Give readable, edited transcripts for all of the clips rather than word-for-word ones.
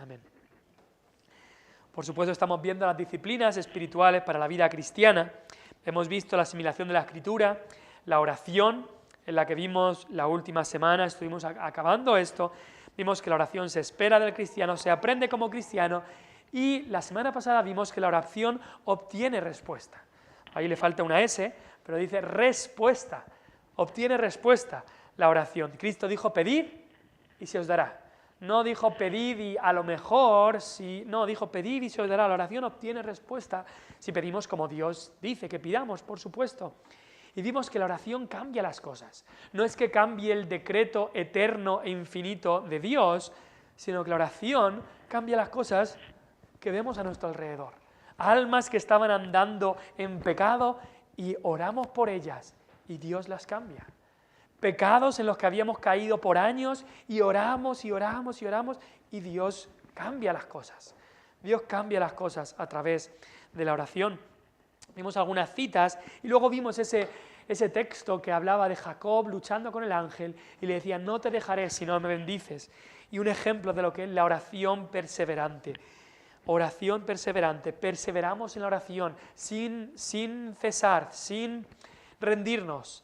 Amén. Por supuesto, estamos viendo las disciplinas espirituales para la vida cristiana. Hemos visto la asimilación de la Escritura, la oración, en la que vimos la última semana, estuvimos acabando esto, vimos que la oración se espera del cristiano, se aprende como cristiano, y la semana pasada vimos que la oración obtiene respuesta. Ahí le falta una S, pero dice respuesta, obtiene respuesta la oración. Cristo dijo, pedid y se os dará. No dijo pedid y a lo mejor, no, dijo pedid y se os dará. La oración obtiene respuesta si pedimos como Dios dice que pidamos, por supuesto. Y vimos que la oración cambia las cosas. No es que cambie el decreto eterno e infinito de Dios, sino que la oración cambia las cosas que vemos a nuestro alrededor. Almas que estaban andando en pecado y oramos por ellas y Dios las cambia. Pecados en los que habíamos caído por años y oramos y oramos y oramos y Dios cambia las cosas. Dios cambia las cosas a través de la oración. Vimos algunas citas y luego vimos ese texto que hablaba de Jacob luchando con el ángel y le decía, no te dejaré si no me bendices. Y un ejemplo de lo que es la oración perseverante. Oración perseverante, perseveramos en la oración sin cesar, sin rendirnos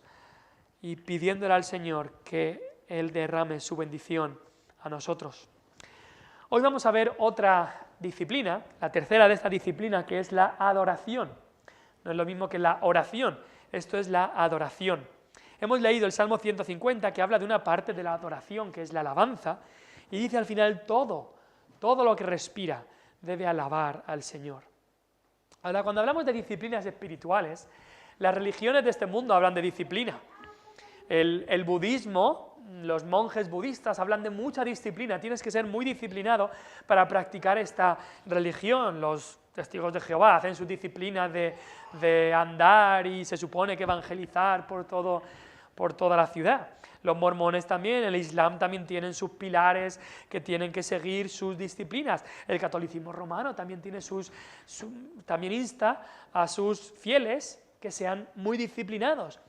y pidiéndole al Señor que Él derrame su bendición a nosotros. Hoy vamos a ver otra disciplina, la tercera de esta disciplina, que es la adoración. No es lo mismo que la oración, esto es la adoración. Hemos leído el Salmo 150 que habla de una parte de la adoración, que es la alabanza, y dice al final todo lo que respira debe alabar al Señor. Ahora, cuando hablamos de disciplinas espirituales, las religiones de este mundo hablan de disciplina. El budismo, los monjes budistas hablan de mucha disciplina, tienes que ser muy disciplinado para practicar esta religión. Los testigos de Jehová hacen su disciplina de andar y se supone que evangelizar por toda la ciudad. Los mormones también, el Islam también tienen sus pilares que tienen que seguir sus disciplinas. El catolicismo romano también tiene también insta a sus fieles que sean muy disciplinados.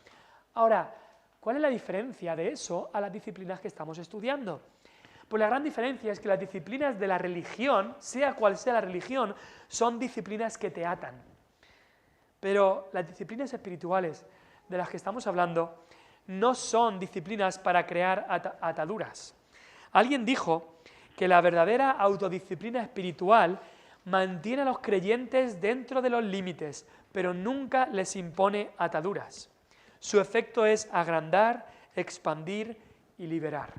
Ahora, ¿cuál es la diferencia de eso a las disciplinas que estamos estudiando? Pues la gran diferencia es que las disciplinas de la religión, sea cual sea la religión, son disciplinas que te atan. Pero las disciplinas espirituales de las que estamos hablando no son disciplinas para crear ataduras. Alguien dijo que la verdadera autodisciplina espiritual mantiene a los creyentes dentro de los límites, pero nunca les impone ataduras. Su efecto es agrandar, expandir y liberar.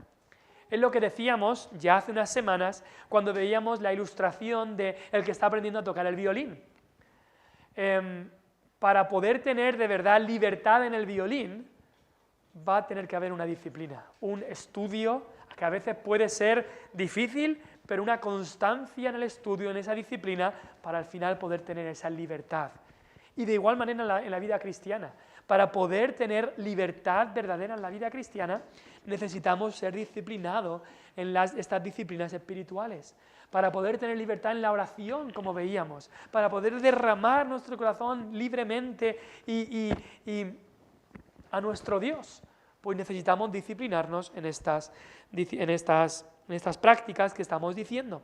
Es lo que decíamos ya hace unas semanas cuando veíamos la ilustración de el que está aprendiendo a tocar el violín. Para poder tener de verdad libertad en el violín, va a tener que haber una disciplina, un estudio, que a veces puede ser difícil, pero una constancia en el estudio, en esa disciplina, para al final poder tener esa libertad. Y de igual manera en la vida cristiana. Para poder tener libertad verdadera en la vida cristiana, necesitamos ser disciplinados en estas disciplinas espirituales. Para poder tener libertad en la oración, como veíamos. Para poder derramar nuestro corazón libremente y a nuestro Dios, pues necesitamos disciplinarnos en estas prácticas que estamos diciendo.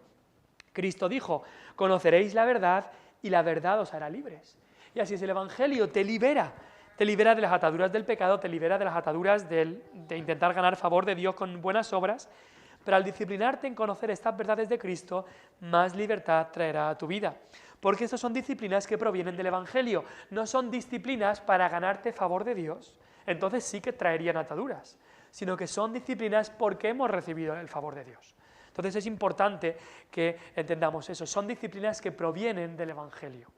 Cristo dijo, conoceréis la verdad y la verdad os hará libres. Y así es el Evangelio, te libera de las ataduras del pecado, te libera de las ataduras de intentar ganar favor de Dios con buenas obras, pero al disciplinarte en conocer estas verdades de Cristo, más libertad traerá a tu vida. Porque estas son disciplinas que provienen del Evangelio, no son disciplinas para ganarte favor de Dios, entonces sí que traerían ataduras, sino que son disciplinas porque hemos recibido el favor de Dios. Entonces es importante que entendamos eso, son disciplinas que provienen del Evangelio.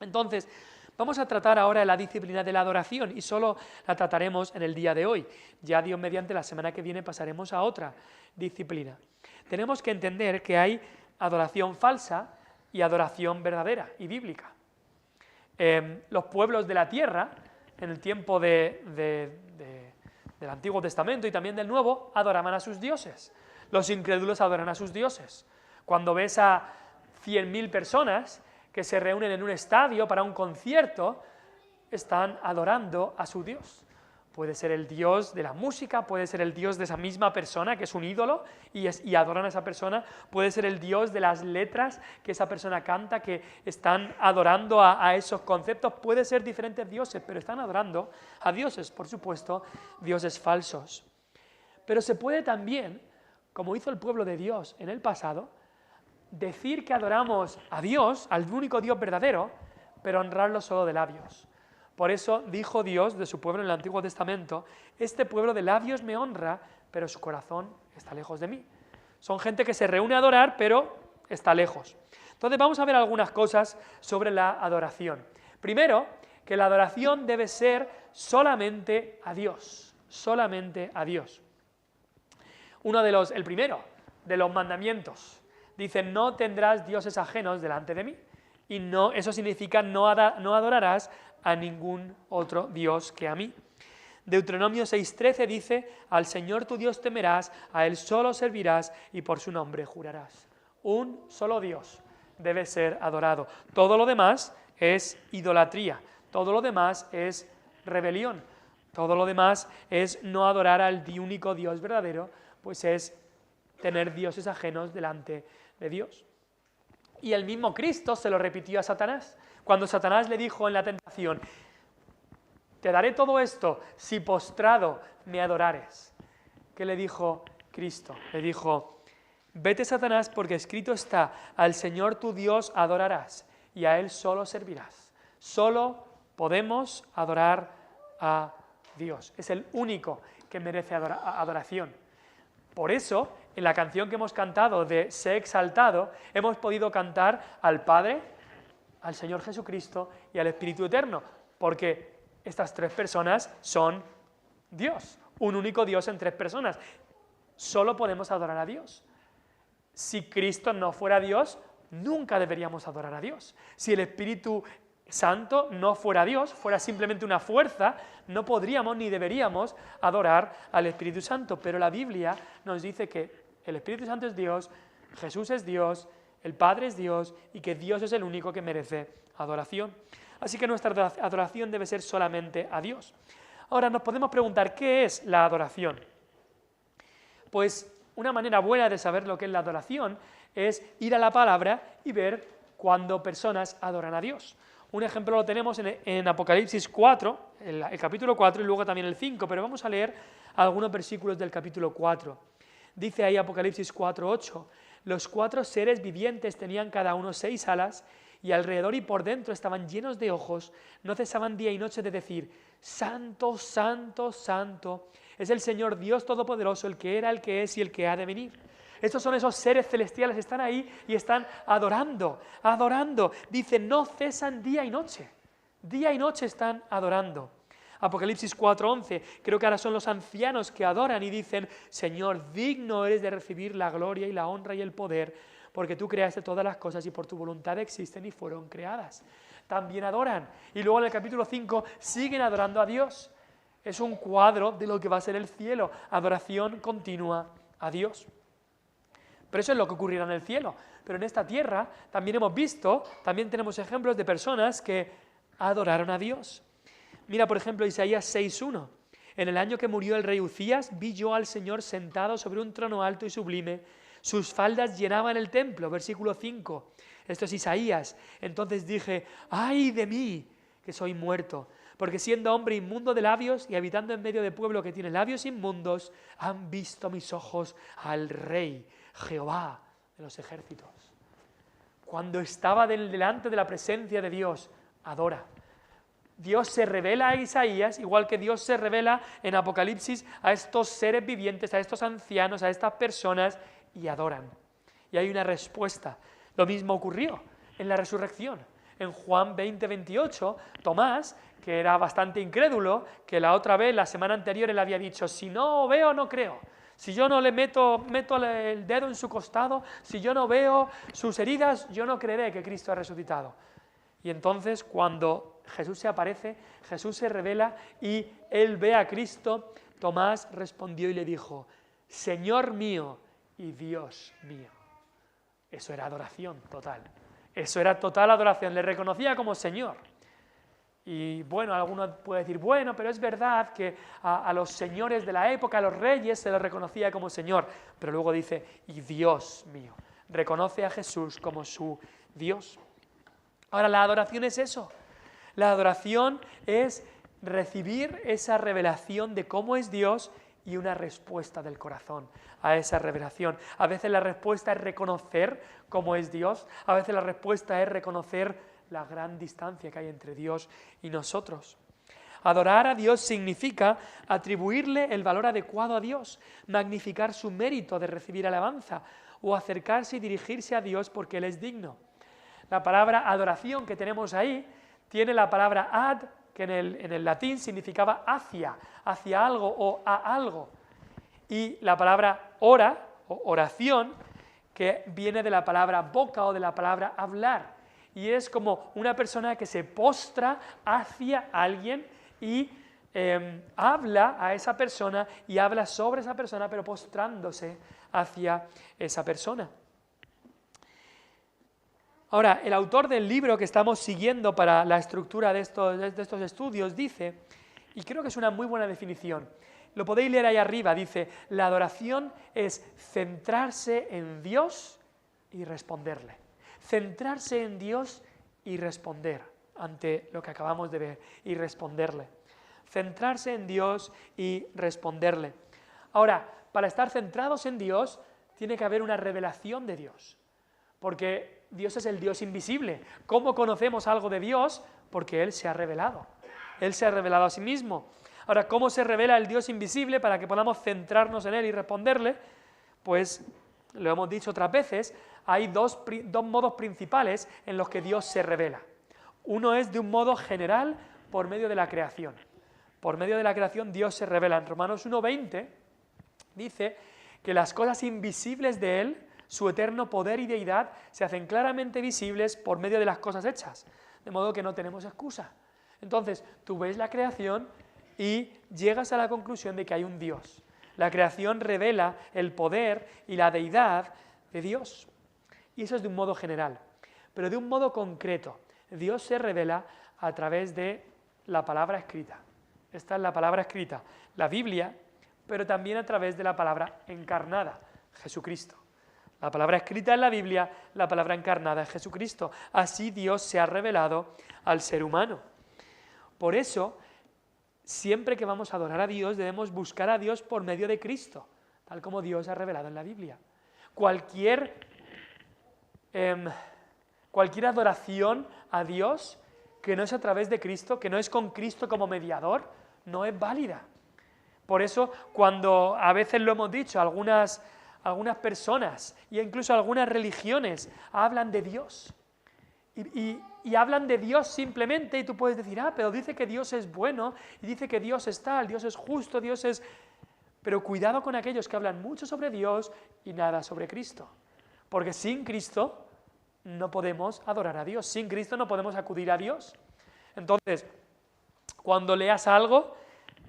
Entonces, vamos a tratar ahora la disciplina de la adoración y solo la trataremos en el día de hoy. Ya Dios mediante la semana que viene pasaremos a otra disciplina. Tenemos que entender que hay adoración falsa y adoración verdadera y bíblica. Los pueblos de la tierra, en el tiempo del Antiguo Testamento y también del Nuevo, adoraban a sus dioses. Los incrédulos adoran a sus dioses. Cuando ves a 100.000 personas que se reúnen en un estadio para un concierto, están adorando a su Dios. Puede ser el dios de la música, puede ser el dios de esa misma persona, que es un ídolo, y adoran a esa persona. Puede ser el dios de las letras que esa persona canta, que están adorando a esos conceptos. Puede ser diferentes dioses, pero están adorando a dioses, por supuesto, dioses falsos. Pero se puede también, como hizo el pueblo de Dios en el pasado, decir que adoramos a Dios, al único Dios verdadero, pero honrarlo solo de labios. Por eso dijo Dios de su pueblo en el Antiguo Testamento: este pueblo de labios me honra, pero su corazón está lejos de mí. Son gente que se reúne a adorar, pero está lejos. Entonces vamos a ver algunas cosas sobre la adoración. Primero, que la adoración debe ser solamente a Dios, solamente a Dios. El primero de los mandamientos dice: no tendrás dioses ajenos delante de mí. Y no, eso significa no adorarás a ningún otro Dios que a mí. Deuteronomio 6:13 dice: al Señor tu Dios temerás, a Él solo servirás y por su nombre jurarás. Un solo Dios debe ser adorado. Todo lo demás es idolatría, todo lo demás es rebelión, todo lo demás es no adorar al único Dios verdadero, pues es tener dioses ajenos delante de Dios. Y el mismo Cristo se lo repitió a Satanás. Cuando Satanás le dijo en la tentación: te daré todo esto si postrado me adorares. ¿Qué le dijo Cristo? Le dijo: vete, Satanás, porque escrito está: al Señor tu Dios adorarás y a Él solo servirás. Solo podemos adorar a Dios. Es el único que merece adoración. Por eso, en la canción que hemos cantado de Sé exaltado, hemos podido cantar al Padre, al Señor Jesucristo y al Espíritu Eterno, porque estas tres personas son Dios, un único Dios en tres personas. Solo podemos adorar a Dios. Si Cristo no fuera Dios, nunca deberíamos adorar a Dios. Si el Espíritu Santo no fuera Dios, fuera simplemente una fuerza, no podríamos ni deberíamos adorar al Espíritu Santo. Pero la Biblia nos dice que el Espíritu Santo es Dios, Jesús es Dios, el Padre es Dios y que Dios es el único que merece adoración. Así que nuestra adoración debe ser solamente a Dios. Ahora nos podemos preguntar: ¿qué es la adoración? Pues una manera buena de saber lo que es la adoración es ir a la palabra y ver cuando personas adoran a Dios. Un ejemplo lo tenemos en Apocalipsis 4, el capítulo 4 y luego también el 5, pero vamos a leer algunos versículos del capítulo 4. Dice ahí Apocalipsis 4:8: los 4 seres vivientes tenían cada uno 6 alas, y alrededor y por dentro estaban llenos de ojos, no cesaban día y noche de decir: Santo, Santo, Santo, es el Señor Dios Todopoderoso, el que era, el que es y el que ha de venir. Estos son esos seres celestiales, están ahí y están adorando, adorando. Dice: no cesan día y noche están adorando. Apocalipsis 4:11, creo que ahora son los ancianos que adoran y dicen: Señor, digno eres de recibir la gloria y la honra y el poder, porque tú creaste todas las cosas y por tu voluntad existen y fueron creadas. También adoran. Y luego en el capítulo 5 siguen adorando a Dios. Es un cuadro de lo que va a ser el cielo, adoración continua a Dios. Pero eso es lo que ocurrirá en el cielo. Pero en esta tierra también también tenemos ejemplos de personas que adoraron a Dios. Mira, por ejemplo, Isaías 6:1. En el año que murió el rey Uzías, vi yo al Señor sentado sobre un trono alto y sublime. Sus faldas llenaban el templo. Versículo 5. Esto es Isaías. Entonces dije: ¡ay de mí, que soy muerto! Porque siendo hombre inmundo de labios y habitando en medio de pueblo que tiene labios inmundos, han visto mis ojos al Rey, Jehová de los ejércitos. Cuando estaba delante de la presencia de Dios, adora. Dios se revela a Isaías, igual que Dios se revela en Apocalipsis a estos seres vivientes, a estos ancianos, a estas personas, y adoran. Y hay una respuesta. Lo mismo ocurrió en la resurrección. En Juan 20:28, Tomás, que era bastante incrédulo, que la otra vez, la semana anterior, él había dicho: si no veo, no creo. Si yo no le meto el dedo en su costado, si yo no veo sus heridas, yo no creeré que Cristo ha resucitado. Y entonces, cuando Jesús se aparece, Jesús se revela y él ve a Cristo, Tomás respondió y le dijo: Señor mío y Dios mío. Eso era adoración total. Eso era total adoración. Le reconocía como Señor. Y bueno, alguno puede decir, bueno, pero es verdad que a los señores de la época, a los reyes, se les reconocía como Señor. Pero luego dice, y Dios mío, reconoce a Jesús como su Dios. Ahora, la adoración es eso. La adoración es recibir esa revelación de cómo es Dios y una respuesta del corazón a esa revelación. A veces la respuesta es reconocer cómo es Dios, a veces la respuesta es reconocer la gran distancia que hay entre Dios y nosotros. Adorar a Dios significa atribuirle el valor adecuado a Dios, magnificar su mérito de recibir alabanza o acercarse y dirigirse a Dios porque Él es digno. La palabra adoración que tenemos ahí tiene la palabra ad, que en el latín significaba hacia algo o a algo. Y la palabra ora, o oración, que viene de la palabra boca o de la palabra hablar. Y es como una persona que se postra hacia alguien y habla a esa persona y habla sobre esa persona, pero postrándose hacia esa persona. Ahora, el autor del libro que estamos siguiendo para la estructura de estos estudios dice, y creo que es una muy buena definición, lo podéis leer ahí arriba, dice, la adoración es centrarse en Dios y responderle. Centrarse en Dios y responder ante lo que acabamos de ver, y responderle. Centrarse en Dios y responderle. Ahora, para estar centrados en Dios, tiene que haber una revelación de Dios, porque Dios es el Dios invisible. ¿Cómo conocemos algo de Dios? Porque Él se ha revelado. Él se ha revelado a sí mismo. Ahora, ¿cómo se revela el Dios invisible para que podamos centrarnos en Él y responderle? Pues, lo hemos dicho otras veces, hay dos modos principales en los que Dios se revela. Uno es de un modo general por medio de la creación. Por medio de la creación Dios se revela. En Romanos 1:20 dice que las cosas invisibles de Él, su eterno poder y deidad, se hacen claramente visibles por medio de las cosas hechas. De modo que no tenemos excusa. Entonces, tú ves la creación y llegas a la conclusión de que hay un Dios. La creación revela el poder y la deidad de Dios. Y eso es de un modo general. Pero de un modo concreto, Dios se revela a través de la palabra escrita. Esta es la palabra escrita, la Biblia, pero también a través de la palabra encarnada, Jesucristo. La palabra escrita es la Biblia, la palabra encarnada es Jesucristo. Así Dios se ha revelado al ser humano. Por eso, siempre que vamos a adorar a Dios, debemos buscar a Dios por medio de Cristo, tal como Dios se ha revelado en la Biblia. Cualquier adoración a Dios que no es a través de Cristo, que no es con Cristo como mediador, no es válida. Por eso, cuando a veces lo hemos dicho, algunas personas e incluso algunas religiones hablan de Dios y hablan de Dios simplemente, y tú puedes decir, pero dice que Dios es bueno, y dice que Dios es tal, Dios es justo, Dios es... Pero cuidado con aquellos que hablan mucho sobre Dios y nada sobre Cristo, porque sin Cristo no podemos adorar a Dios, sin Cristo no podemos acudir a Dios. Entonces, cuando leas algo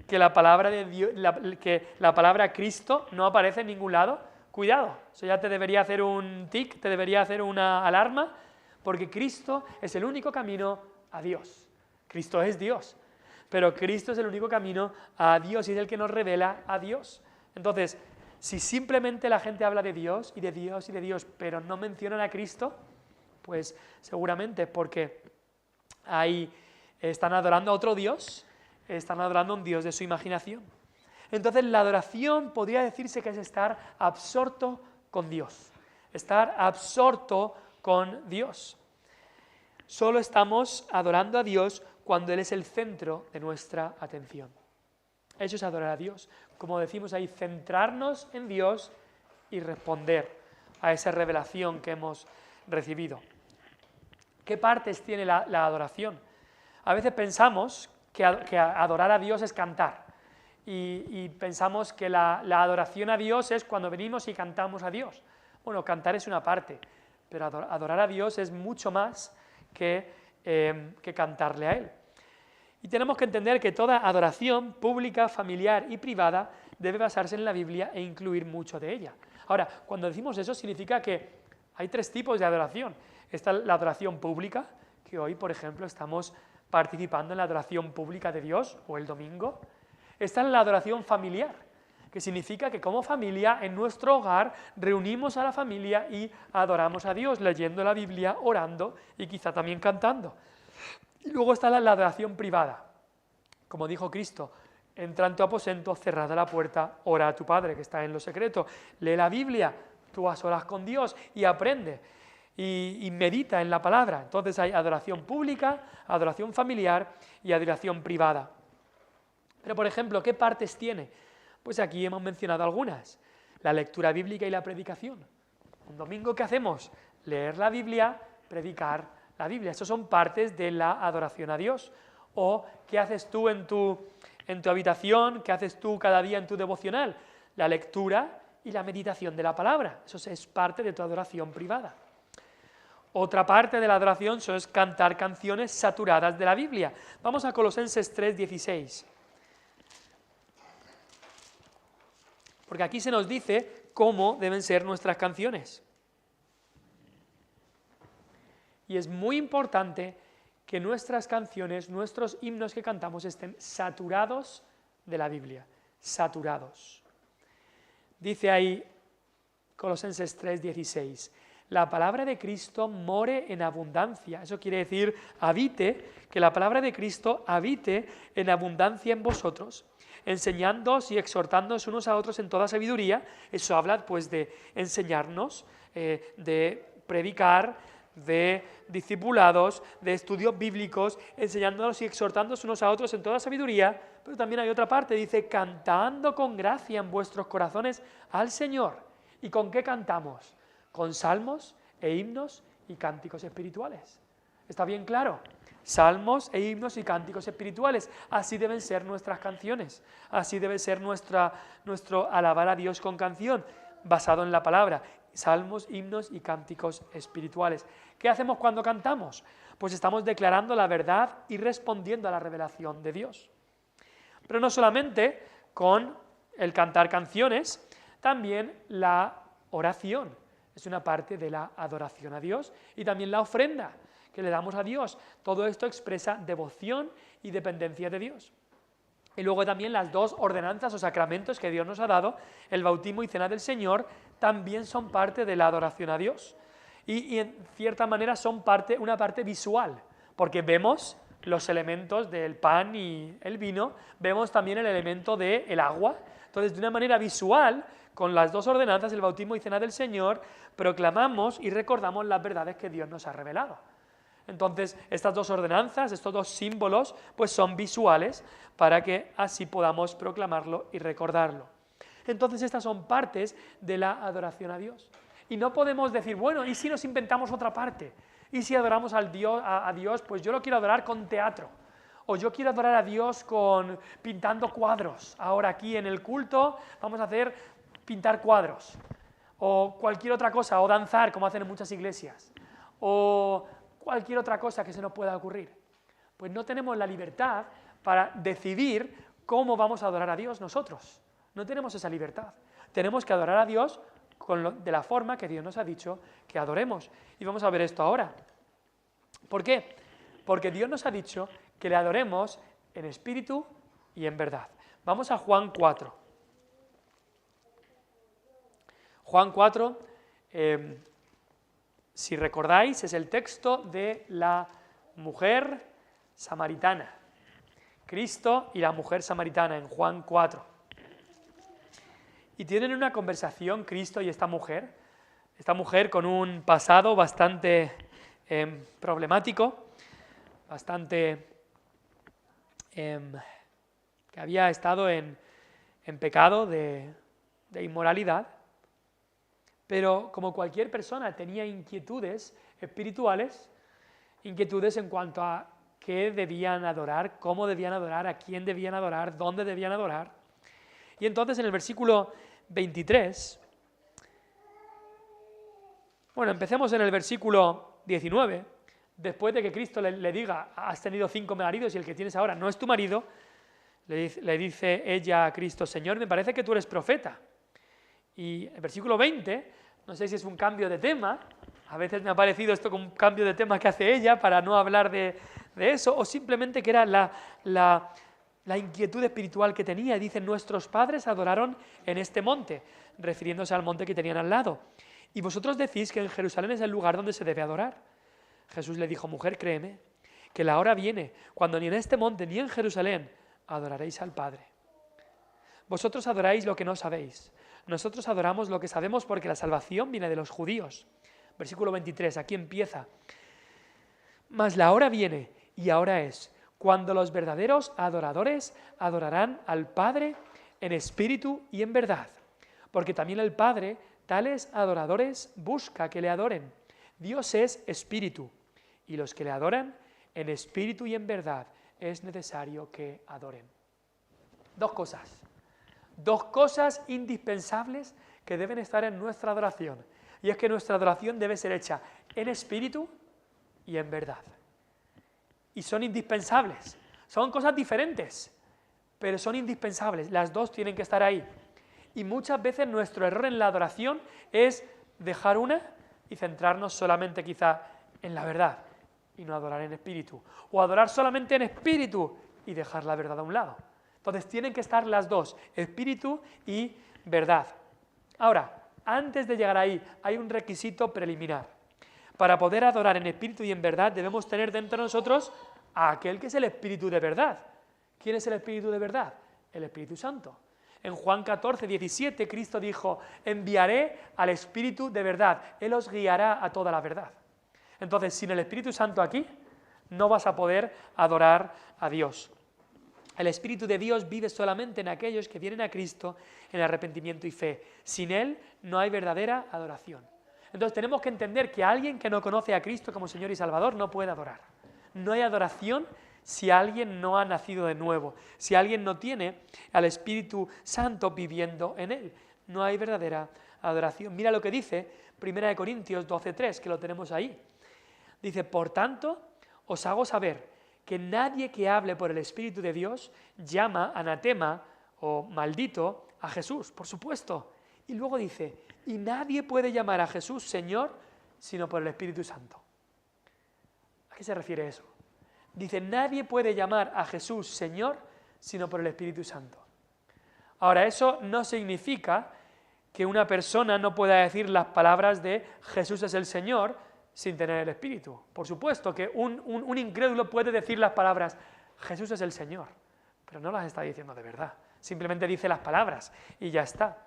que la palabra de Dios, que la palabra Cristo no aparece en ningún lado, cuidado, eso ya te debería hacer un tic, te debería hacer una alarma, porque Cristo es el único camino a Dios. Cristo es Dios, pero Cristo es el único camino a Dios y es el que nos revela a Dios. Entonces, si simplemente la gente habla de Dios y de Dios y de Dios, pero no mencionan a Cristo, pues seguramente porque ahí están adorando a otro Dios, están adorando a un Dios de su imaginación. Entonces la adoración podría decirse que es estar absorto con Dios, estar absorto con Dios. Solo estamos adorando a Dios cuando Él es el centro de nuestra atención. Eso es adorar a Dios. Como decimos ahí, centrarnos en Dios y responder a esa revelación que hemos recibido. ¿Qué partes tiene la adoración? A veces pensamos que adorar a Dios es cantar y pensamos que la adoración a Dios es cuando venimos y cantamos a Dios. Bueno, cantar es una parte, pero adorar a Dios es mucho más que cantarle a Él. Y tenemos que entender que toda adoración pública, familiar y privada debe basarse en la Biblia e incluir mucho de ella. Ahora, cuando decimos eso significa que hay tres tipos de adoración. Está la adoración pública, que hoy, por ejemplo, estamos participando en la adoración pública de Dios o el domingo. Está en la adoración familiar, que significa que como familia en nuestro hogar reunimos a la familia y adoramos a Dios leyendo la Biblia, orando y quizá también cantando. Y luego está la adoración privada. Como dijo Cristo, entra en tu aposento, cerrada la puerta, ora a tu Padre que está en lo secreto, lee la Biblia, tú a solas con Dios y aprende y medita en la palabra. Entonces hay adoración pública, adoración familiar y adoración privada. Pero, por ejemplo, ¿qué partes tiene? Pues aquí hemos mencionado algunas. La lectura bíblica y la predicación. Un domingo, ¿qué hacemos? Leer la Biblia, predicar la Biblia. Esas son partes de la adoración a Dios. O, ¿qué haces tú en tu habitación? ¿Qué haces tú cada día en tu devocional? La lectura y la meditación de la palabra. Eso es parte de tu adoración privada. Otra parte de la adoración es cantar canciones saturadas de la Biblia. Vamos a Colosenses 3:16. Porque aquí se nos dice cómo deben ser nuestras canciones. Y es muy importante que nuestras canciones, nuestros himnos que cantamos estén saturados de la Biblia, saturados. Dice ahí Colosenses 3:16, la palabra de Cristo more en abundancia. Eso quiere decir habite, que la palabra de Cristo habite en abundancia en vosotros, enseñándoos y exhortándoos unos a otros en toda sabiduría. Eso habla pues de enseñarnos, de predicar, de discipulados, de estudios bíblicos, enseñándonos y exhortándoos unos a otros en toda sabiduría. Pero también hay otra parte, dice, cantando con gracia en vuestros corazones al Señor. ¿Y con qué cantamos? Con salmos e himnos y cánticos espirituales. ¿Está bien claro? Salmos e himnos y cánticos espirituales. Así deben ser nuestras canciones. Así debe ser nuestro alabar a Dios con canción, basado en la palabra. Salmos, himnos y cánticos espirituales. ¿Qué hacemos cuando cantamos? Pues estamos declarando la verdad y respondiendo a la revelación de Dios. Pero no solamente con el cantar canciones, también la oración es una parte de la adoración a Dios, y también la ofrenda que le damos a Dios. Todo esto expresa devoción y dependencia de Dios. Y luego también las dos ordenanzas o sacramentos que Dios nos ha dado, el bautismo y cena del Señor, también son parte de la adoración a Dios. Y en cierta manera son una parte visual, porque vemos los elementos del pan y el vino, vemos también el elemento del agua. Entonces, de una manera visual, con las dos ordenanzas, el bautismo y cena del Señor, proclamamos y recordamos las verdades que Dios nos ha revelado. Entonces, estas dos ordenanzas, estos dos símbolos, pues son visuales para que así podamos proclamarlo y recordarlo. Entonces, estas son partes de la adoración a Dios. Y no podemos decir, bueno, ¿y si nos inventamos otra parte? ¿Y si adoramos a Dios? Pues yo lo quiero adorar con teatro. O yo quiero adorar a Dios pintando cuadros. Ahora aquí en el culto vamos a pintar cuadros. O cualquier otra cosa, o danzar, como hacen en muchas iglesias. O cualquier otra cosa que se nos pueda ocurrir. Pues no tenemos la libertad para decidir cómo vamos a adorar a Dios nosotros. No tenemos esa libertad. Tenemos que adorar a Dios de la forma que Dios nos ha dicho que adoremos. Y vamos a ver esto ahora. ¿Por qué? Porque Dios nos ha dicho que le adoremos en espíritu y en verdad. Vamos a Juan 4. Juan 4, si recordáis, es el texto de la mujer samaritana. Cristo y la mujer samaritana en Juan 4. Y tienen una conversación Cristo y esta mujer con un pasado bastante problemático, bastante que había estado en pecado de inmoralidad, pero como cualquier persona tenía inquietudes espirituales, inquietudes en cuanto a qué debían adorar, cómo debían adorar, a quién debían adorar, dónde debían adorar. Y entonces en el versículo 23, bueno, empecemos en el versículo 19, después de que Cristo le diga, has tenido 5 maridos y el que tienes ahora no es tu marido, le dice ella a Cristo, Señor, me parece que tú eres profeta. Y el versículo 20, no sé si es un cambio de tema, a veces me ha parecido esto como un cambio de tema que hace ella para no hablar de de eso, o simplemente que era la inquietud espiritual que tenía. Dicen, nuestros padres adoraron en este monte, refiriéndose al monte que tenían al lado. Y vosotros decís que en Jerusalén es el lugar donde se debe adorar. Jesús le dijo, mujer, créeme, que la hora viene, cuando ni en este monte ni en Jerusalén adoraréis al Padre. Vosotros adoráis lo que no sabéis. Nosotros adoramos lo que sabemos porque la salvación viene de los judíos. Versículo 23, aquí empieza. Mas la hora viene, y ahora es, cuando los verdaderos adoradores adorarán al Padre en espíritu y en verdad. Porque también el Padre, tales adoradores, busca que le adoren. Dios es espíritu, y los que le adoran en espíritu y en verdad es necesario que adoren. Dos cosas indispensables que deben estar en nuestra adoración. Y es que nuestra adoración debe ser hecha en espíritu y en verdad. Y son indispensables. Son cosas diferentes, pero son indispensables. Las dos tienen que estar ahí. Y muchas veces nuestro error en la adoración es dejar una y centrarnos solamente quizá en la verdad y no adorar en espíritu. O adorar solamente en espíritu y dejar la verdad a un lado. Entonces tienen que estar las dos, espíritu y verdad. Ahora, antes de llegar ahí, hay un requisito preliminar. Para poder adorar en espíritu y en verdad, debemos tener dentro de nosotros a aquel que es el Espíritu de verdad. ¿Quién es el Espíritu de verdad? El Espíritu Santo. En Juan 14, 17, Cristo dijo, enviaré al Espíritu de verdad, Él os guiará a toda la verdad. Entonces, sin el Espíritu Santo aquí, no vas a poder adorar a Dios. El Espíritu de Dios vive solamente en aquellos que vienen a Cristo en arrepentimiento y fe. Sin Él no hay verdadera adoración. Entonces tenemos que entender que alguien que no conoce a Cristo como Señor y Salvador no puede adorar. No hay adoración si alguien no ha nacido de nuevo, si alguien no tiene al Espíritu Santo viviendo en él. No hay verdadera adoración. Mira lo que dice 1 Corintios 12:3, que lo tenemos ahí. Dice, por tanto, os hago saber que nadie que hable por el Espíritu de Dios llama anatema o maldito a Jesús, por supuesto. Y luego dice, y nadie puede llamar a Jesús Señor sino por el Espíritu Santo. ¿A qué se refiere eso? Dice, nadie puede llamar a Jesús Señor sino por el Espíritu Santo. Ahora, eso no significa que una persona no pueda decir las palabras de Jesús es el Señor sin tener el Espíritu. Por supuesto que un incrédulo puede decir las palabras Jesús es el Señor, pero no las está diciendo de verdad. Simplemente dice las palabras y ya está.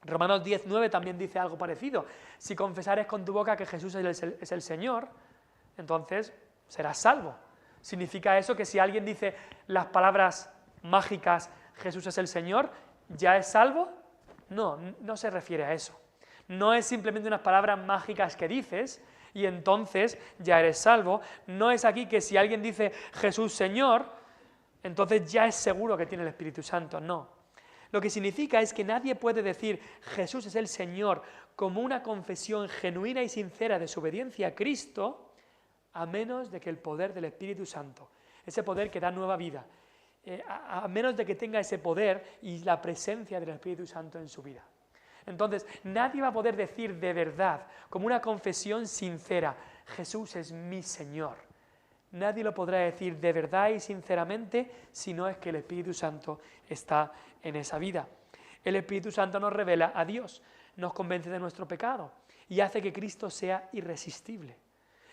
Romanos 10:9 también dice algo parecido. Si confesares con tu boca que Jesús es el Señor, entonces serás salvo. ¿Significa eso que si alguien dice las palabras mágicas Jesús es el Señor, ya es salvo? No, no se refiere a eso. No es simplemente unas palabras mágicas que dices y entonces ya eres salvo. No es aquí que si alguien dice Jesús Señor, entonces ya es seguro que tiene el Espíritu Santo. No. Lo que significa es que nadie puede decir Jesús es el Señor como una confesión genuina y sincera de su obediencia a Cristo, a menos de que el poder del Espíritu Santo, ese poder que da nueva vida, a menos de que tenga ese poder y la presencia del Espíritu Santo en su vida. Entonces, nadie va a poder decir de verdad, como una confesión sincera, Jesús es mi Señor. Nadie lo podrá decir de verdad y sinceramente si no es que el Espíritu Santo está en esa vida. El Espíritu Santo nos revela a Dios, nos convence de nuestro pecado y hace que Cristo sea irresistible.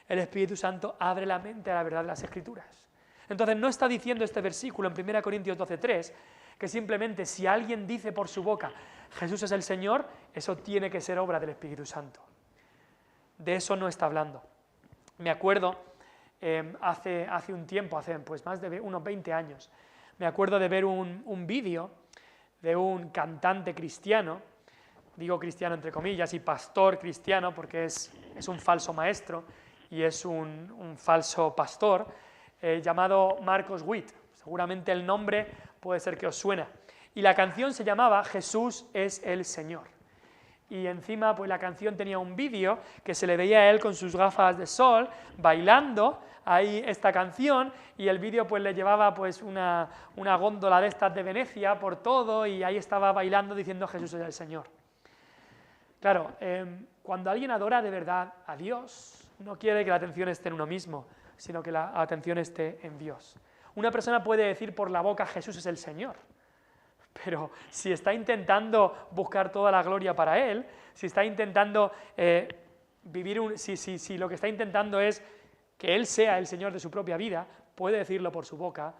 El Espíritu Santo abre la mente a la verdad de las Escrituras. Entonces no está diciendo este versículo en 1 Corintios 12:3 que simplemente si alguien dice por su boca Jesús es el Señor, eso tiene que ser obra del Espíritu Santo. De eso no está hablando. Me acuerdo hace un tiempo, hace pues más de unos 20 años, me acuerdo de ver un vídeo de un cantante cristiano, digo cristiano entre comillas, y pastor cristiano porque es un falso maestro y es un falso pastor, llamado Marcos Witt. Seguramente el nombre puede ser que os suena. Y la canción se llamaba Jesús es el Señor. Y encima pues la canción tenía un vídeo que se le veía a él con sus gafas de sol, bailando ahí esta canción, y el vídeo pues le llevaba pues una góndola de estas de Venecia por todo, y ahí estaba bailando diciendo Jesús es el Señor. Claro, cuando alguien adora de verdad a Dios, no quiere que la atención esté en uno mismo, sino que la atención esté en Dios. Una persona puede decir por la boca Jesús es el Señor, pero si está intentando buscar toda la gloria para Él, si está intentando si lo que está intentando es que Él sea el Señor de su propia vida, puede decirlo por su boca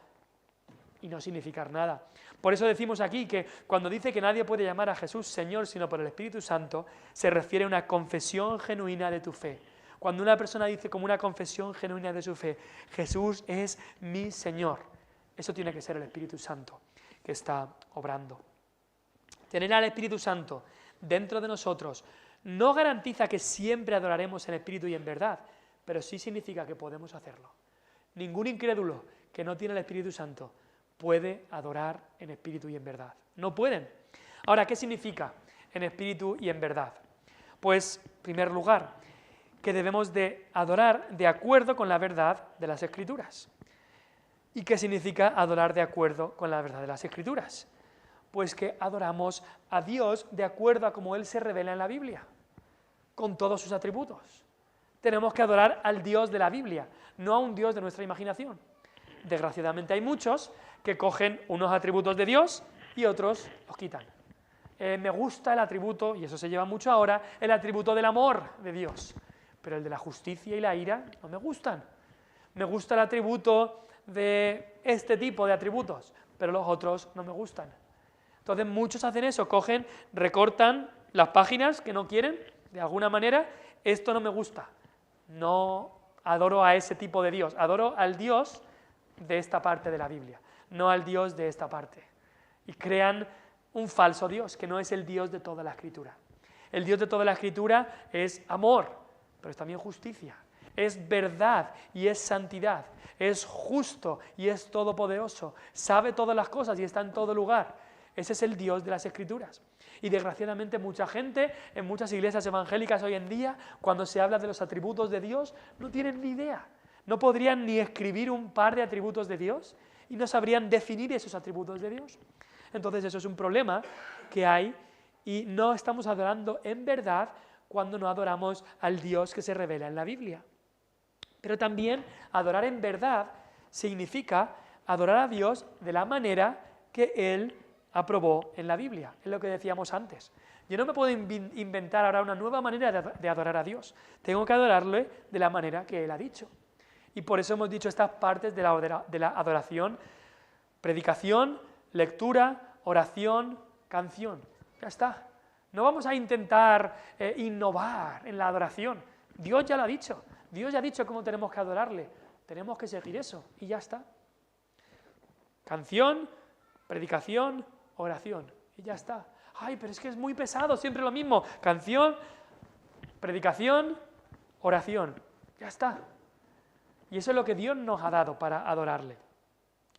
y no significar nada. Por eso decimos aquí que cuando dice que nadie puede llamar a Jesús Señor sino por el Espíritu Santo, se refiere a una confesión genuina de tu fe. Cuando una persona dice como una confesión genuina de su fe, Jesús es mi Señor, eso tiene que ser el Espíritu Santo que está obrando. Tener al Espíritu Santo dentro de nosotros no garantiza que siempre adoraremos en espíritu y en verdad, pero sí significa que podemos hacerlo. Ningún incrédulo que no tiene el Espíritu Santo puede adorar en espíritu y en verdad. No pueden. Ahora, ¿qué significa en espíritu y en verdad? Pues, en primer lugar, que debemos de adorar de acuerdo con la verdad de las Escrituras. ¿Y qué significa adorar de acuerdo con la verdad de las Escrituras? Pues que adoramos a Dios de acuerdo a cómo Él se revela en la Biblia, con todos sus atributos. Tenemos que adorar al Dios de la Biblia, no a un Dios de nuestra imaginación. Desgraciadamente hay muchos que cogen unos atributos de Dios y otros los quitan. Me gusta el atributo, y eso se lleva mucho ahora, el atributo del amor de Dios, pero el de la justicia y la ira no me gustan. Me gusta el atributo de este tipo de atributos, pero los otros no me gustan. Entonces muchos hacen eso, cogen, recortan las páginas que no quieren, de alguna manera, esto no me gusta, no adoro a ese tipo de Dios, adoro al Dios de esta parte de la Biblia, no al Dios de esta parte. Y crean un falso Dios, que no es el Dios de toda la Escritura. El Dios de toda la Escritura es amor, pero es también justicia, es verdad y es santidad, es justo y es todopoderoso, sabe todas las cosas y está en todo lugar. Ese es el Dios de las Escrituras. Y desgraciadamente mucha gente, en muchas iglesias evangélicas hoy en día, cuando se habla de los atributos de Dios, no tienen ni idea. No podrían ni escribir un par de atributos de Dios y no sabrían definir esos atributos de Dios. Entonces eso es un problema que hay y no estamos adorando en verdad cuando no adoramos al Dios que se revela en la Biblia. Pero también adorar en verdad significa adorar a Dios de la manera que Él aprobó en la Biblia, es lo que decíamos antes. Yo no me puedo inventar ahora una nueva manera de adorar a Dios, tengo que adorarle de la manera que Él ha dicho. Y por eso hemos dicho estas partes de la adoración: predicación, lectura, oración, canción. Ya está. No vamos a intentar innovar en la adoración. Dios ya lo ha dicho. Dios ya ha dicho cómo tenemos que adorarle. Tenemos que seguir eso y ya está. Canción, predicación, oración y ya está. Ay, pero es que es muy pesado, siempre lo mismo. Canción, predicación, oración. Ya está. Y eso es lo que Dios nos ha dado para adorarle.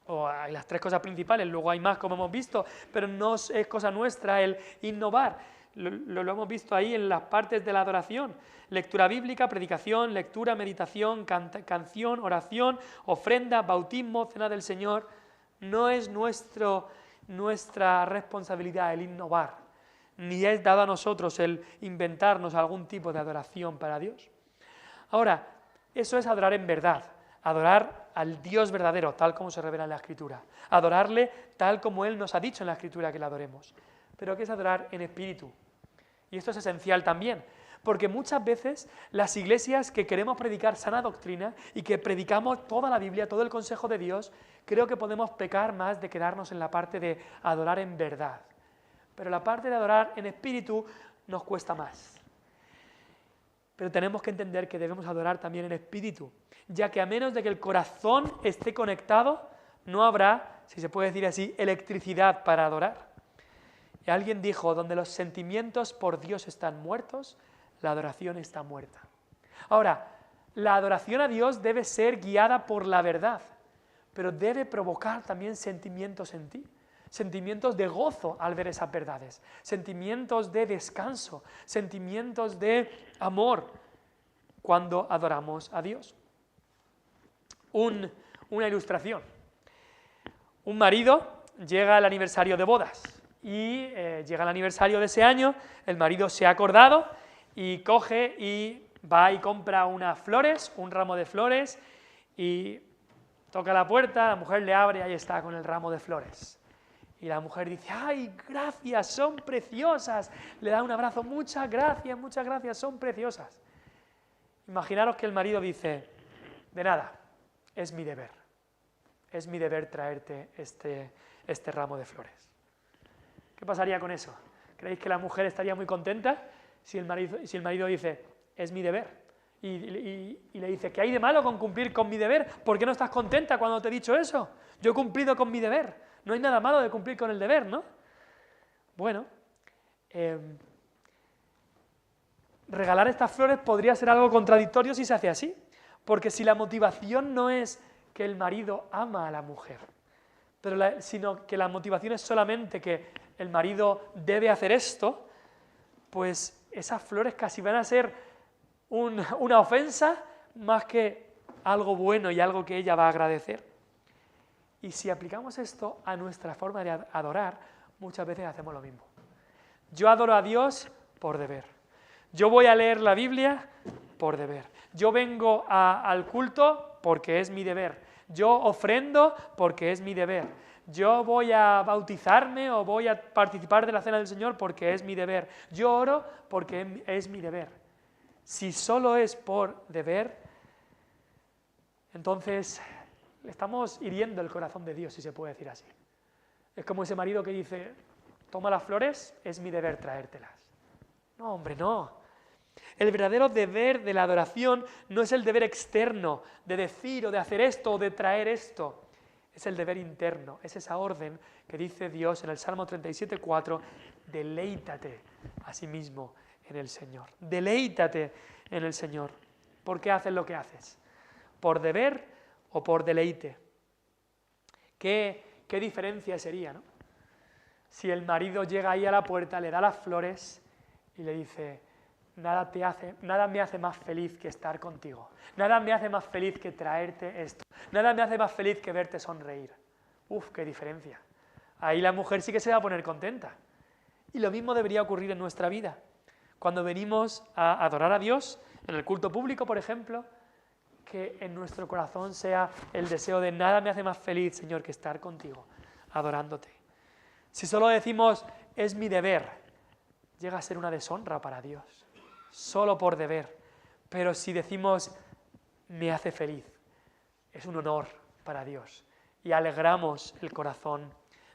Hay las tres cosas principales, luego hay más como hemos visto, pero no es cosa nuestra el innovar. Lo hemos visto ahí en las partes de la adoración. Lectura bíblica, predicación, lectura, meditación, canción, oración, ofrenda, bautismo, cena del Señor. No es nuestra responsabilidad el innovar, ni es dado a nosotros el inventarnos algún tipo de adoración para Dios. Ahora, eso es adorar en verdad, adorar al Dios verdadero, tal como se revela en la Escritura, adorarle tal como Él nos ha dicho en la Escritura que le adoremos. Pero ¿qué es adorar en espíritu? Y esto es esencial también, porque muchas veces las iglesias que queremos predicar sana doctrina y que predicamos toda la Biblia, todo el consejo de Dios, creo que podemos pecar más de quedarnos en la parte de adorar en verdad. Pero la parte de adorar en espíritu nos cuesta más. Pero tenemos que entender que debemos adorar también en espíritu, ya que a menos de que el corazón esté conectado, no habrá, si se puede decir así, electricidad para adorar. Y alguien dijo, donde los sentimientos por Dios están muertos, la adoración está muerta. Ahora, la adoración a Dios debe ser guiada por la verdad, pero debe provocar también sentimientos en ti. Sentimientos de gozo al ver esas verdades, sentimientos de descanso, sentimientos de amor cuando adoramos a Dios. Una ilustración. Un marido llega al aniversario de bodas y llega el aniversario de ese año, el marido se ha acordado y coge y va y compra unas flores, un ramo de flores, y toca la puerta, la mujer le abre y ahí está con el ramo de flores. Y la mujer dice, ¡ay, gracias, son preciosas! Le da un abrazo, muchas gracias, son preciosas. Imaginaros que el marido dice, de nada, es mi deber traerte este ramo de flores. ¿Qué pasaría con eso? ¿Creéis que la mujer estaría muy contenta si el marido dice, es mi deber? Y le dice, ¿qué hay de malo con cumplir con mi deber? ¿Por qué no estás contenta cuando te he dicho eso? Yo he cumplido con mi deber. No hay nada malo de cumplir con el deber, ¿no? Bueno, regalar estas flores podría ser algo contradictorio si se hace así, porque si la motivación no es que el marido ama a la mujer, sino que la motivación es solamente que el marido debe hacer esto, pues esas flores casi van a ser una ofensa más que algo bueno y algo que ella va a agradecer. Y si aplicamos esto a nuestra forma de adorar, muchas veces hacemos lo mismo. Yo adoro a Dios por deber. Yo voy a leer la Biblia por deber. Yo vengo al culto porque es mi deber. Yo ofrendo porque es mi deber. Yo voy a bautizarme o voy a participar de la cena del Señor porque es mi deber. Yo oro porque es mi deber. Si solo es por deber, entonces le estamos hiriendo el corazón de Dios, si se puede decir así. Es como ese marido que dice, toma las flores, es mi deber traértelas. No, hombre, no. El verdadero deber de la adoración no es el deber externo, de decir o de hacer esto o de traer esto. Es el deber interno, es esa orden que dice Dios en el Salmo 37:4, deleítate a sí mismo en el Señor. Deleítate en el Señor. ¿Por qué haces lo que haces? ¿Por deber o por deleite? ¿Qué diferencia sería, no? Si el marido llega ahí a la puerta, le da las flores y le dice, nada me hace más feliz que estar contigo, nada me hace más feliz que traerte esto, nada me hace más feliz que verte sonreír. Uf, qué diferencia. Ahí la mujer sí que se va a poner contenta. Y lo mismo debería ocurrir en nuestra vida. Cuando venimos a adorar a Dios, en el culto público, por ejemplo, que en nuestro corazón sea el deseo de nada me hace más feliz, Señor, que estar contigo, adorándote. Si solo decimos, es mi deber, llega a ser una deshonra para Dios, solo por deber. Pero si decimos, me hace feliz, es un honor para Dios y alegramos el corazón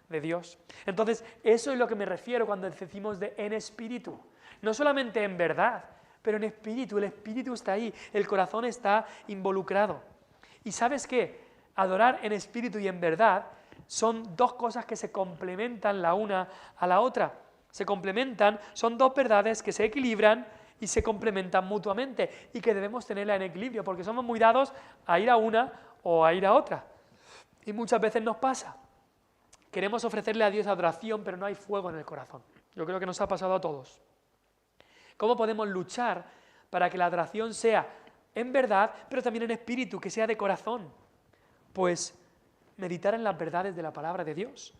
de Dios. Entonces, eso es lo que me refiero cuando decimos de en espíritu, no solamente en verdad, pero en espíritu. El espíritu está ahí, el corazón está involucrado. ¿Y sabes qué? Adorar en espíritu y en verdad son dos cosas que se complementan la una a la otra. Se complementan, son dos verdades que se equilibran y se complementan mutuamente y que debemos tenerla en equilibrio porque somos muy dados a ir a una o a ir a otra. Y muchas veces nos pasa. Queremos ofrecerle a Dios adoración, pero no hay fuego en el corazón. Yo creo que nos ha pasado a todos. ¿Cómo podemos luchar para que la adoración sea en verdad, pero también en espíritu, que sea de corazón? Pues meditar en las verdades de la palabra de Dios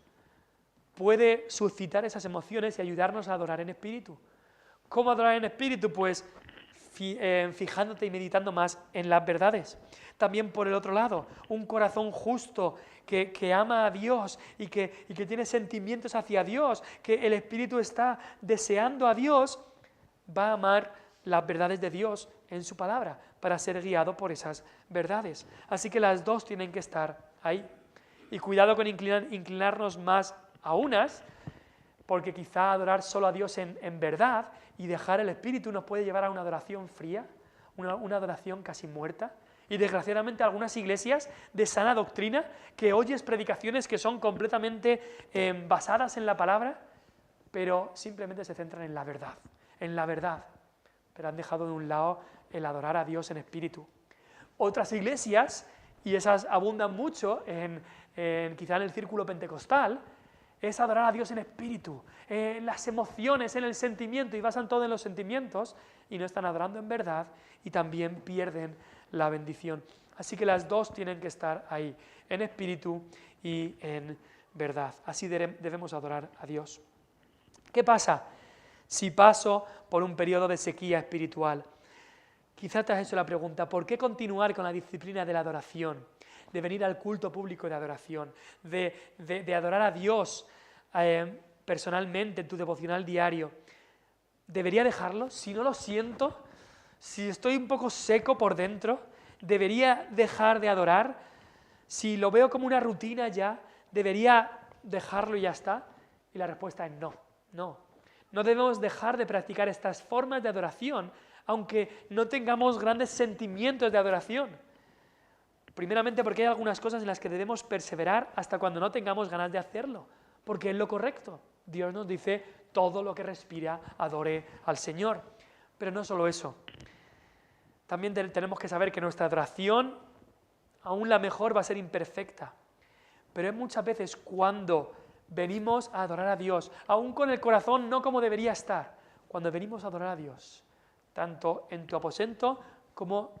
puede suscitar esas emociones y ayudarnos a adorar en espíritu. ¿Cómo adorar en espíritu? Pues fijándote y meditando más en las verdades. También por el otro lado, un corazón justo que ama a Dios y que tiene sentimientos hacia Dios, que el espíritu está deseando a Dios, va a amar las verdades de Dios en su palabra para ser guiado por esas verdades. Así que las dos tienen que estar ahí. Y cuidado con inclinarnos más a unas, porque quizá adorar solo a Dios en verdad y dejar el espíritu nos puede llevar a una adoración fría, una adoración casi muerta. Y desgraciadamente algunas iglesias de sana doctrina que oyes predicaciones que son completamente basadas en la palabra, pero simplemente se centran en la verdad, pero han dejado de un lado el adorar a Dios en espíritu. Otras iglesias, y esas abundan mucho quizá en el círculo pentecostal, es adorar a Dios en espíritu, en las emociones, en el sentimiento, y basan todo en los sentimientos, y no están adorando en verdad, y también pierden la bendición. Así que las dos tienen que estar ahí, en espíritu y en verdad. Así debemos adorar a Dios. ¿Qué pasa si paso por un periodo de sequía espiritual? Quizás te has hecho la pregunta, ¿por qué continuar con la disciplina de la adoración? De venir al culto público de adoración, de adorar a Dios personalmente en tu devocional diario. ¿Debería dejarlo? Si no lo siento, si estoy un poco seco por dentro, ¿debería dejar de adorar? Si lo veo como una rutina ya, ¿debería dejarlo y ya está? Y la respuesta es no, no. No debemos dejar de practicar estas formas de adoración, aunque no tengamos grandes sentimientos de adoración. Primeramente porque hay algunas cosas en las que debemos perseverar hasta cuando no tengamos ganas de hacerlo, porque es lo correcto. Dios nos dice, todo lo que respira, adore al Señor. Pero no solo eso. También tenemos que saber que nuestra adoración, aún la mejor, va a ser imperfecta. Pero es muchas veces cuando venimos a adorar a Dios, aún con el corazón no como debería estar, cuando venimos a adorar a Dios, tanto en tu aposento como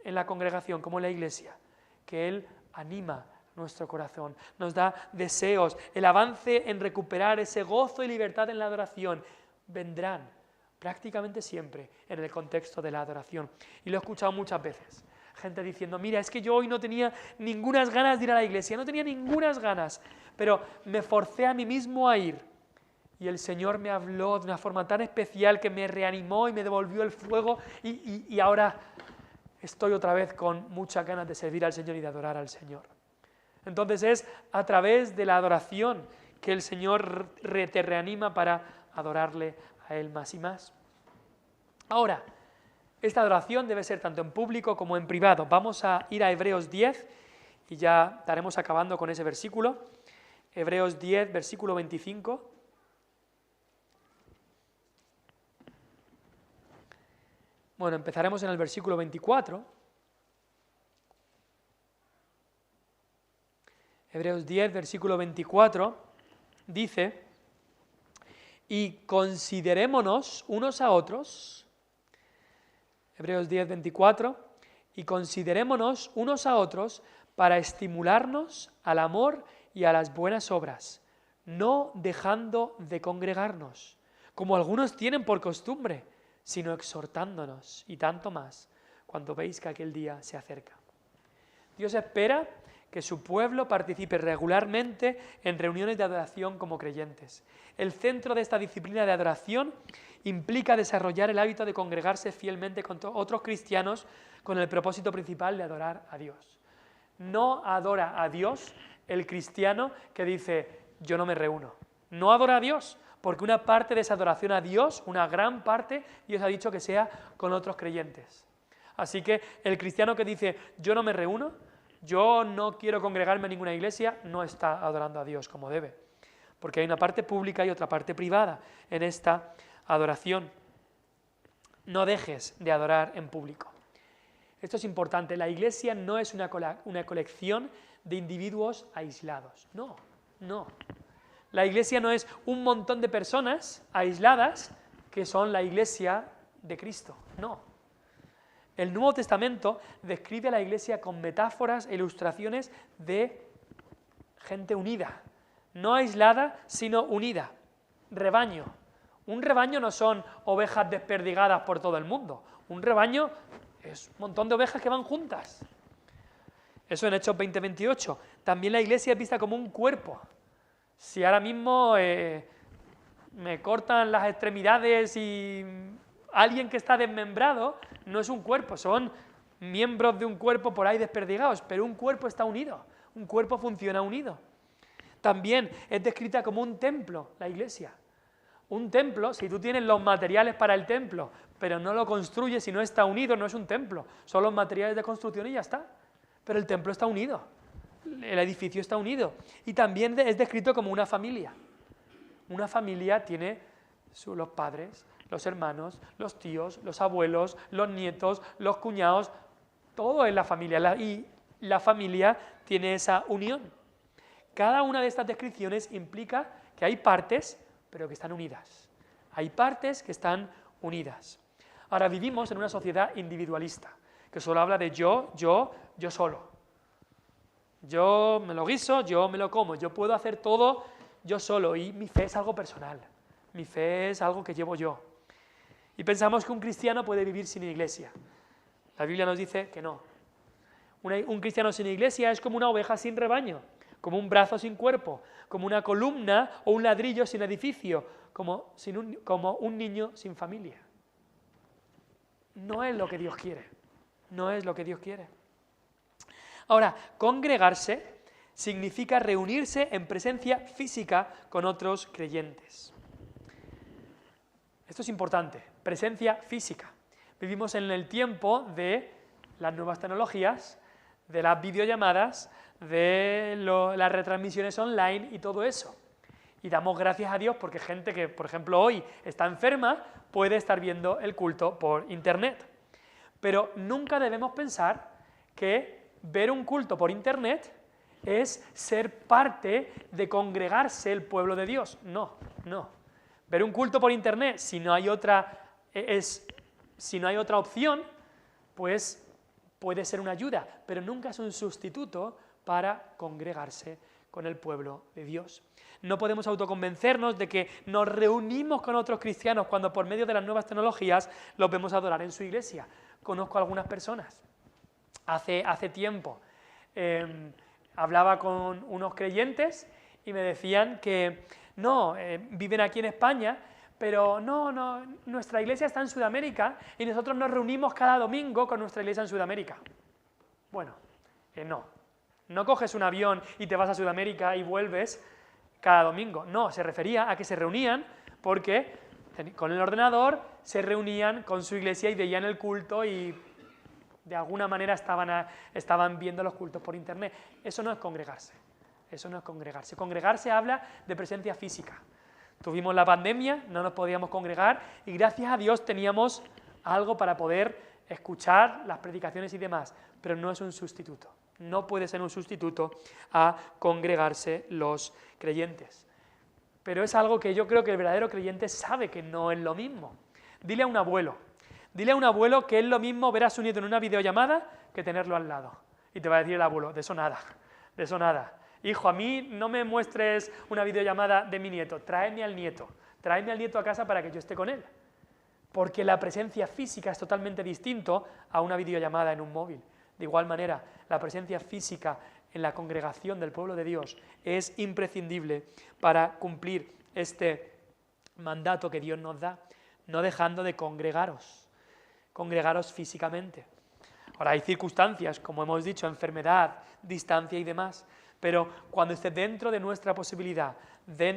en la congregación, como en la iglesia, que Él anima nuestro corazón, nos da deseos, el avance en recuperar ese gozo y libertad en la adoración, vendrán prácticamente siempre en el contexto de la adoración. Y lo he escuchado muchas veces, gente diciendo, mira, es que yo hoy no tenía ningunas ganas de ir a la iglesia, no tenía ningunas ganas, pero me forcé a mí mismo a ir. Y el Señor me habló de una forma tan especial que me reanimó y me devolvió el fuego y ahora estoy otra vez con muchas ganas de servir al Señor y de adorar al Señor. Entonces es a través de la adoración que el Señor te reanima para adorarle a Él más y más. Ahora, esta adoración debe ser tanto en público como en privado. Vamos a ir a Hebreos 10 y ya estaremos acabando con ese versículo. Hebreos 10, versículo 25. Bueno, empezaremos en el versículo 24. Hebreos 10, versículo 24, dice, y considerémonos unos a otros, Hebreos 10, 24, y considerémonos unos a otros para estimularnos al amor y a las buenas obras, no dejando de congregarnos, como algunos tienen por costumbre, sino exhortándonos, y tanto más, cuando veis que aquel día se acerca. Dios espera que su pueblo participe regularmente en reuniones de adoración como creyentes. El centro de esta disciplina de adoración implica desarrollar el hábito de congregarse fielmente con otros cristianos con el propósito principal de adorar a Dios. No adora a Dios el cristiano que dice, yo no me reúno. No adora a Dios, porque una parte de esa adoración a Dios, una gran parte, Dios ha dicho que sea con otros creyentes. Así que el cristiano que dice, yo no me reúno, yo no quiero congregarme en ninguna iglesia, no está adorando a Dios como debe, porque hay una parte pública y otra parte privada en esta adoración. No dejes de adorar en público. Esto es importante, la iglesia no es una colección de individuos aislados, no. La iglesia no es un montón de personas aisladas que son la iglesia de Cristo, no. El Nuevo Testamento describe a la iglesia con metáforas e ilustraciones de gente unida, no aislada, sino unida. Rebaño. Un rebaño no son ovejas desperdigadas por todo el mundo. Un rebaño es un montón de ovejas que van juntas. Eso en Hechos 20:28. También la iglesia es vista como un cuerpo. Si ahora mismo me cortan las extremidades y alguien que está desmembrado no es un cuerpo, son miembros de un cuerpo por ahí desperdigados, pero un cuerpo está unido, un cuerpo funciona unido. También es descrita como un templo, la iglesia. Un templo, si tú tienes los materiales para el templo, pero no lo construyes y no está unido, no es un templo, son los materiales de construcción y ya está. Pero el templo está unido, el edificio está unido. Y también es descrito como una familia. Una familia tiene los padres, los hermanos, los tíos, los abuelos, los nietos, los cuñados, todo es la familia. Y la familia tiene esa unión. Cada una de estas descripciones implica que hay partes, pero que están unidas. Hay partes que están unidas. Ahora vivimos en una sociedad individualista, que solo habla de yo solo. Yo me lo guiso, yo me lo como, yo puedo hacer todo yo solo, y mi fe es algo personal, mi fe es algo que llevo yo. Y pensamos que un cristiano puede vivir sin iglesia. La Biblia nos dice que no. Un cristiano sin iglesia es como una oveja sin rebaño, como un brazo sin cuerpo, como una columna o un ladrillo sin edificio, como un niño sin familia. No es lo que Dios quiere. No es lo que Dios quiere. Ahora, congregarse significa reunirse en presencia física con otros creyentes. Esto es importante, presencia física. Vivimos en el tiempo de las nuevas tecnologías, de las videollamadas, de las retransmisiones online y todo eso. Y damos gracias a Dios porque gente que, por ejemplo, hoy está enferma puede estar viendo el culto por internet. Pero nunca debemos pensar que ver un culto por internet es ser parte de congregarse el pueblo de Dios. No, no. Ver un culto por internet, si no hay otra opción, pues puede ser una ayuda, pero nunca es un sustituto para congregarse con el pueblo de Dios. No podemos autoconvencernos de que nos reunimos con otros cristianos cuando por medio de las nuevas tecnologías los vemos adorar en su iglesia. Conozco a algunas personas. Hace tiempo hablaba con unos creyentes y me decían que viven aquí en España, pero no, nuestra iglesia está en Sudamérica y nosotros nos reunimos cada domingo con nuestra iglesia en Sudamérica. Bueno, no coges un avión y te vas a Sudamérica y vuelves cada domingo. No, se refería a que se reunían porque con el ordenador se reunían con su iglesia y veían el culto y de alguna manera estaban viendo los cultos por internet. Eso no es congregarse. Eso no es congregarse. Congregarse habla de presencia física. Tuvimos la pandemia, no nos podíamos congregar y gracias a Dios teníamos algo para poder escuchar las predicaciones y demás, pero no es un sustituto. No puede ser un sustituto a congregarse los creyentes. Pero es algo que yo creo que el verdadero creyente sabe que no es lo mismo. Dile a un abuelo que es lo mismo ver a su nieto en una videollamada que tenerlo al lado. Y te va a decir el abuelo, de eso nada. Hijo, a mí no me muestres una videollamada de mi nieto, tráeme al nieto a casa para que yo esté con él. Porque la presencia física es totalmente distinto a una videollamada en un móvil. De igual manera, la presencia física en la congregación del pueblo de Dios es imprescindible para cumplir este mandato que Dios nos da, no dejando de congregaros físicamente. Ahora hay circunstancias, como hemos dicho, enfermedad, distancia y demás, pero cuando esté dentro de nuestra posibilidad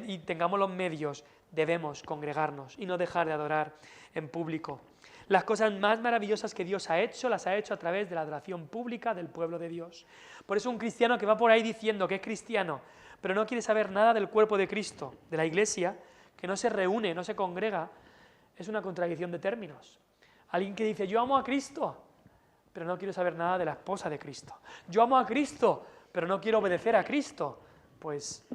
y tengamos los medios, debemos congregarnos y no dejar de adorar en público. Las cosas más maravillosas que Dios ha hecho, las ha hecho a través de la adoración pública del pueblo de Dios. Por eso un cristiano que va por ahí diciendo que es cristiano, pero no quiere saber nada del cuerpo de Cristo, de la iglesia, que no se reúne, no se congrega, es una contradicción de términos. Alguien que dice, yo amo a Cristo, pero no quiero saber nada de la esposa de Cristo. Yo amo a Cristo, pero no quiero obedecer a Cristo, pues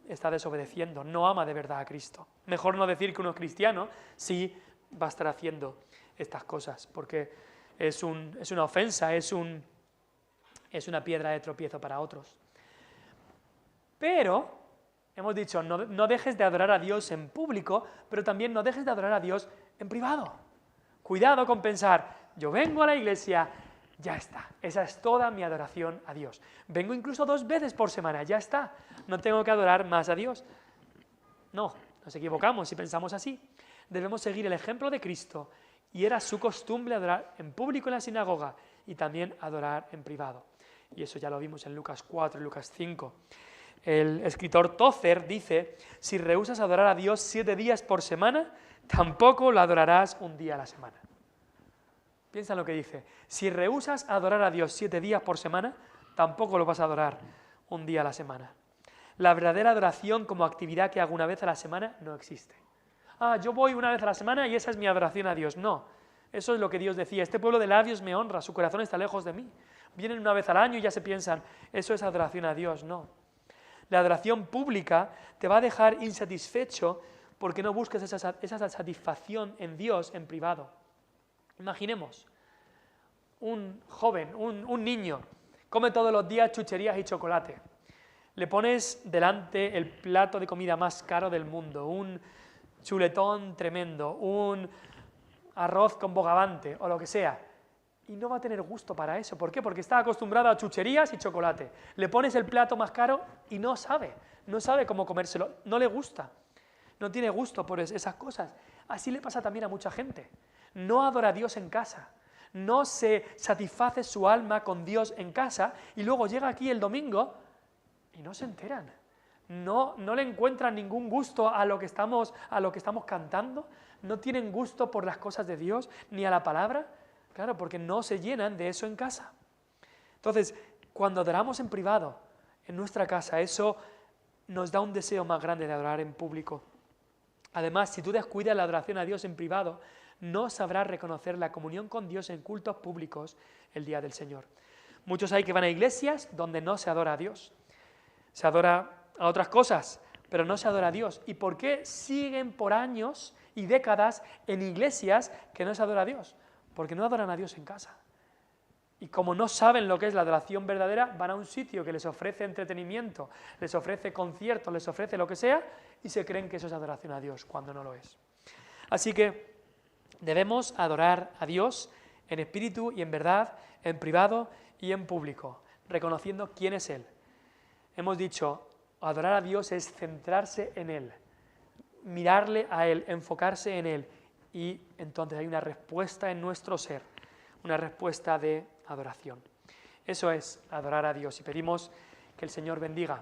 está desobedeciendo, no ama de verdad a Cristo. Mejor no decir que uno es cristiano si va a estar haciendo estas cosas, porque es una ofensa, es una piedra de tropiezo para otros. Pero, hemos dicho, no dejes de adorar a Dios en público, pero también no dejes de adorar a Dios en privado. Cuidado con pensar, yo vengo a la iglesia, ya está, esa es toda mi adoración a Dios. Vengo incluso 2 veces por semana, ya está, no tengo que adorar más a Dios. No, nos equivocamos si pensamos así. Debemos seguir el ejemplo de Cristo y era su costumbre adorar en público en la sinagoga y también adorar en privado. Y eso ya lo vimos en Lucas 4 y Lucas 5. El escritor Tozer dice, si rehúsas adorar a Dios 7 días por semana, tampoco lo adorarás un día a la semana. Piensa en lo que dice. Si rehúsas adorar a Dios 7 días por semana, tampoco lo vas a adorar un día a la semana. La verdadera adoración como actividad que hago una vez a la semana no existe. Yo voy una vez a la semana y esa es mi adoración a Dios. No, eso es lo que Dios decía. Este pueblo de labios me honra, su corazón está lejos de mí. Vienen una vez al año y ya se piensan, eso es adoración a Dios. No. La adoración pública te va a dejar insatisfecho porque no busques esa satisfacción en Dios en privado. Imaginemos, un joven, un niño, come todos los días chucherías y chocolate. Le pones delante el plato de comida más caro del mundo, un chuletón tremendo, un arroz con bogavante o lo que sea, y no va a tener gusto para eso. ¿Por qué? Porque está acostumbrado a chucherías y chocolate. Le pones el plato más caro y no sabe cómo comérselo, no le gusta, no tiene gusto por esas cosas. Así le pasa también a mucha gente. No adora a Dios en casa, no se satisface su alma con Dios en casa y luego llega aquí el domingo y no se enteran. No le encuentran ningún gusto a lo que estamos cantando, no tienen gusto por las cosas de Dios ni a la palabra, claro, porque no se llenan de eso en casa. Entonces, cuando adoramos en privado, en nuestra casa, eso nos da un deseo más grande de adorar en público. Además, si tú descuidas la adoración a Dios en privado, no sabrás reconocer la comunión con Dios en cultos públicos el día del Señor. Muchos hay que van a iglesias donde no se adora a Dios. Se adora a otras cosas, pero no se adora a Dios. ¿Y por qué siguen por años y décadas en iglesias que no se adora a Dios? Porque no adoran a Dios en casa. Y como no saben lo que es la adoración verdadera, van a un sitio que les ofrece entretenimiento, les ofrece conciertos, les ofrece lo que sea, y se creen que eso es adoración a Dios, cuando no lo es. Así que debemos adorar a Dios en espíritu y en verdad, en privado y en público, reconociendo quién es Él. Hemos dicho, adorar a Dios es centrarse en Él, mirarle a Él, enfocarse en Él, y entonces hay una respuesta en nuestro ser, una respuesta de adoración. Eso es adorar a Dios y pedimos que el Señor bendiga